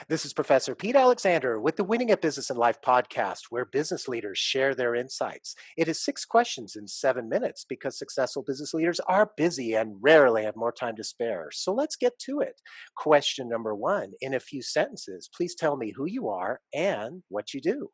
This is Professor Pete Alexander with the Winning at Business and Life podcast, where business leaders share their insights. It is 6 questions in 7 minutes because successful business leaders are busy and rarely have more time to spare. So let's get to it. Question number one: in a few sentences, please tell me who you are and what you do.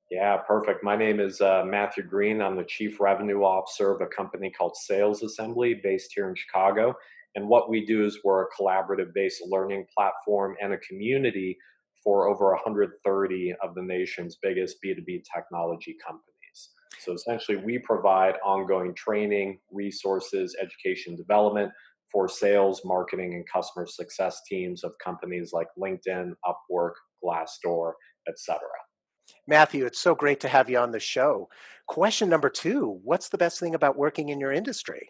Yeah, perfect. My name is Matthew Green. I'm the Chief Revenue Officer of a company called Sales Assembly based here in Chicago. And what we do is we're a collaborative based learning platform and a community for over 130 of the nation's biggest B2B technology companies. So essentially, we provide ongoing training, resources, education development for sales, marketing, and customer success teams of companies like LinkedIn, Upwork, Glassdoor, etc. Matthew, it's so great to have you on the show. Question number two: what's the best thing about working in your industry?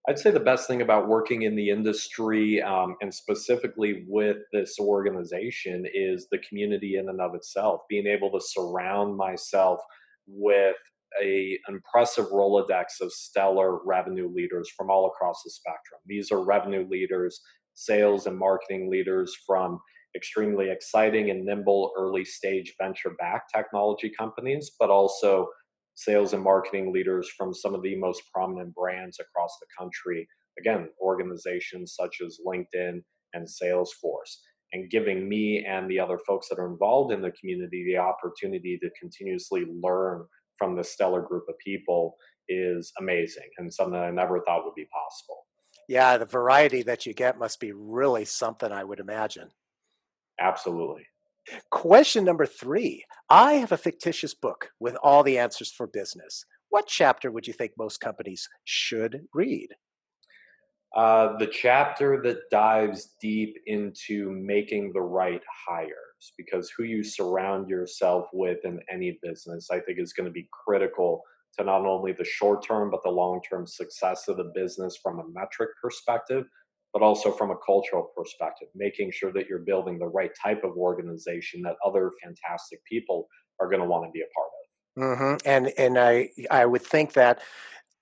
I'd say the best thing about working in the industry and specifically with this organization is the community in and of itself. Being able to surround myself with a impressive Rolodex of stellar revenue leaders from all across the spectrum. These are revenue leaders, sales and marketing leaders from extremely exciting and nimble early stage venture backed technology companies, but also sales and marketing leaders from some of the most prominent brands across the country. Again, organizations such as LinkedIn and Salesforce, and giving me and the other folks that are involved in the community the opportunity to continuously learn from this stellar group of people is amazing and something I never thought would be possible. Yeah, the variety that you get must be really something, I would imagine. Absolutely. Question number three: I have a fictitious book with all the answers for business. What chapter would you think most companies should read? The chapter that dives deep into making the right hires, because who you surround yourself with in any business, I think, is going to be critical to not only the short term, but the long term success of the business from a metric perspective, but also from a cultural perspective, making sure that you're building the right type of organization that other fantastic people are going to want to be a part of. And I would think that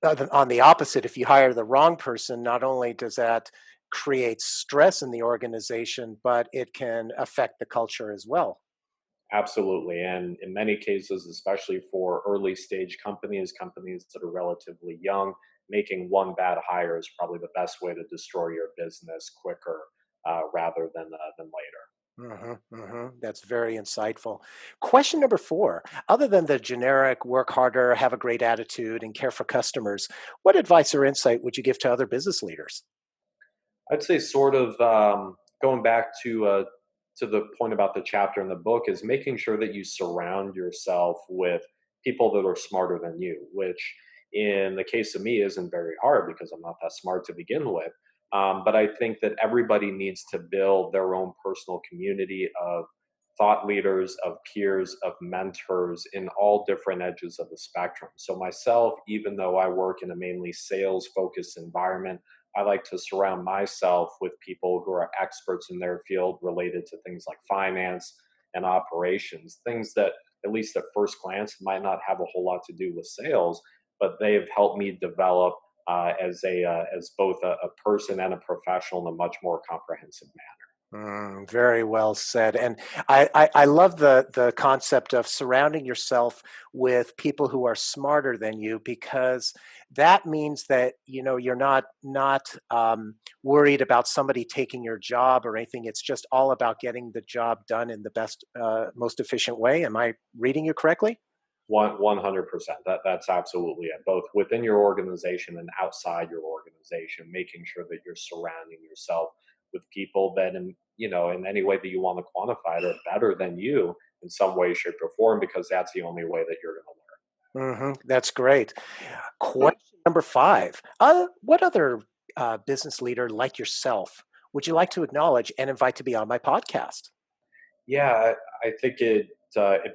on the opposite, if you hire the wrong person, not only does that create stress in the organization, but it can affect the culture as well. Absolutely. And in many cases, especially for early stage companies, companies that are relatively young, making one bad hire is probably the best way to destroy your business quicker rather than later. That's very insightful. Question number four: other than the generic work harder, have a great attitude, and care for customers, what advice or insight would you give to other business leaders? I'd say, sort of going back to the point about the chapter in the book, is making sure that you surround yourself with people that are smarter than you, which in the case of me isn't very hard because I'm not that smart to begin with. But I think that everybody needs to build their own personal community of thought leaders, of peers, of mentors in all different edges of the spectrum. So, myself, even though I work in a mainly sales focused environment, I like to surround myself with people who are experts in their field related to things like finance and operations, things that, at least at first glance, might not have a whole lot to do with sales, but they have helped me develop as both a person and a professional in a much more comprehensive manner. Very well said. And I love the concept of surrounding yourself with people who are smarter than you, because that means that you're not worried about somebody taking your job or anything. It's just all about getting the job done in the best, most efficient way. Am I reading you correctly? 100%. That's absolutely it. Both within your organization and outside your organization, making sure that you're surrounding yourself with people that, in any way that you want to quantify it, are better than you in some way, shape, or form, because that's the only way that you're going to That's great. Question number five: what other business leader like yourself would you like to acknowledge and invite to be on my podcast? Yeah, I think it'd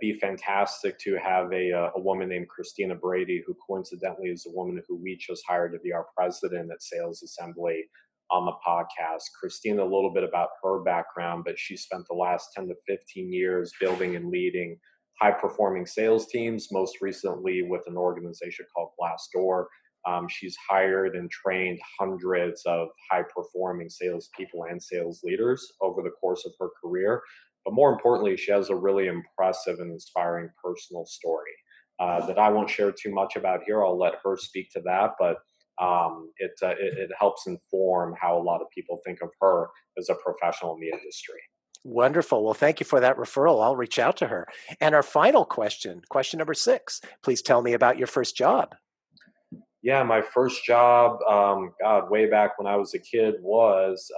be fantastic to have a woman named Christina Brady, who coincidentally is the woman who we just hired to be our president at Sales Assembly, on the podcast. Christina, a little bit about her background, but she spent the last 10 to 15 years building and leading high performing sales teams, most recently with an organization called Glassdoor. She's hired and trained hundreds of high performing salespeople and sales leaders over the course of her career. But more importantly, she has a really impressive and inspiring personal story that I won't share too much about here. I'll let her speak to that. But it helps inform how a lot of people think of her as a professional in the industry. Wonderful. Well, thank you for that referral. I'll reach out to her. And our final question, question number 6. Please tell me about your first job. Yeah, my first job, God, way back when I was a kid, was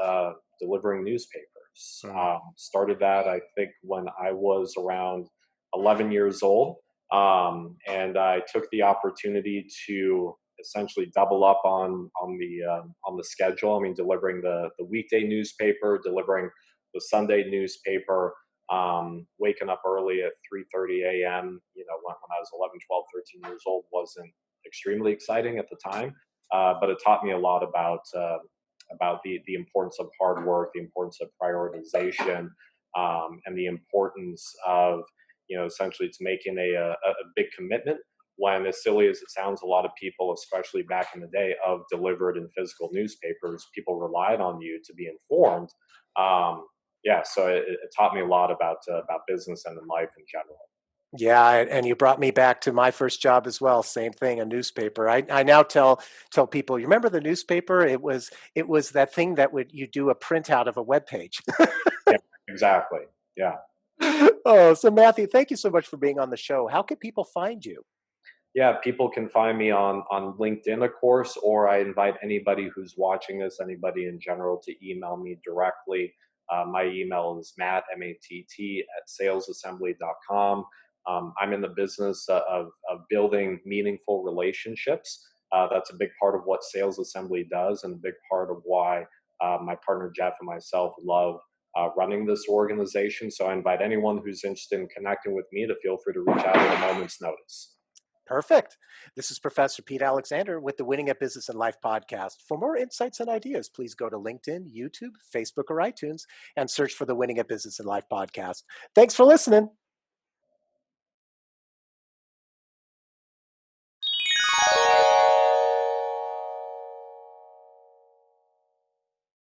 delivering newspapers. Mm. Started that, I think, when I was around 11 years old. And I took the opportunity to essentially double up on the schedule. I mean, delivering the weekday newspaper, delivering the Sunday newspaper, waking up early at 3:30 a.m. When I was 11, 12, 13 years old wasn't extremely exciting at the time, but it taught me a lot about the importance of hard work, the importance of prioritization, and the importance of essentially it's making a big commitment. When, as silly as it sounds, a lot of people, especially back in the day of delivered and physical newspapers, people relied on you to be informed. Yeah, so it taught me a lot about business and in life in general. Yeah, and you brought me back to my first job as well. Same thing, a newspaper. I now tell people, you remember the newspaper? It was that thing that would you do a printout of a web page. Yeah, exactly. Yeah. Oh, so Matthew, thank you so much for being on the show. How can people find you? Yeah, people can find me on LinkedIn, of course, or I invite anybody who's watching this, anybody in general, to email me directly. My email is matt at salesassembly.com. I'm in the business of building meaningful relationships. That's a big part of what Sales Assembly does, and a big part of why my partner Jeff and myself love running this organization. So I invite anyone who's interested in connecting with me to feel free to reach out at a moment's notice. Perfect. This is Professor Pete Alexander with the Winning at Business and Life podcast. For more insights and ideas, please go to LinkedIn, YouTube, Facebook, or iTunes and search for the Winning at Business and Life podcast. Thanks for listening.